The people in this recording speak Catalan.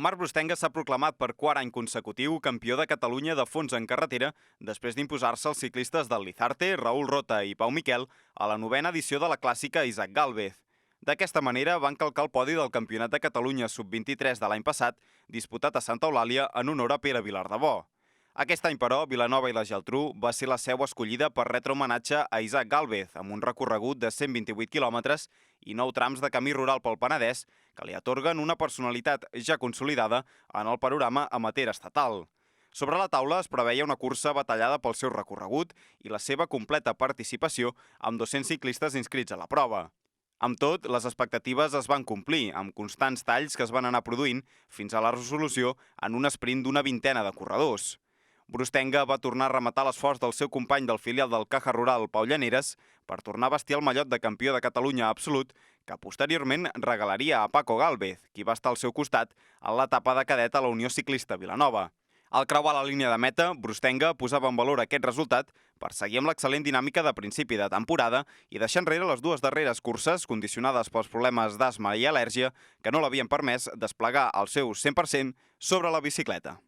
Marc Brustenga s'ha proclamat per quart any consecutiu campió de Catalunya de fons en carretera després d'imposar-se als ciclistes del Lizarte, Raül Rota i Pau Miquel a la 9a edició de la clàssica Isaac Gálvez. D'aquesta manera van calcar el podi del Campionat de Catalunya sub-23 de l'any passat, disputat a Santa Eulàlia en honor a Pere Vilardebó. Aquest any, però, Vilanova i la Geltrú va ser la seu escollida per retre homenatge a Isaac Gálvez, amb un recorregut de 128 quilòmetres i 9 trams de camí rural pel Penedès que li atorguen una personalitat ja consolidada en el panorama amateur estatal. Sobre la taula es preveia una cursa batallada pel seu recorregut i la seva completa participació amb 200 ciclistes inscrits a la prova. Amb tot, les expectatives es van complir, amb constants talls que es van anar produint fins a la resolució en un esprint d'una vintena de corredors. Brustenga va tornar a rematar l'esforç del seu company del filial del Caja Rural, Pau Llaneres, per tornar a vestir el mallot de campió de Catalunya absolut, que posteriorment regalaria a Paco Gálvez, qui va estar al seu costat en l'etapa de cadet a la Unió Ciclista Vilanova. Al creuar la línia de meta, Brustenga posava en valor aquest resultat per seguir amb l'excel·lent dinàmica de principi de temporada i deixar enrere les dues darreres curses condicionades pels problemes d'asma i al·lèrgia que no l'havien permès desplegar el seu 100% sobre la bicicleta.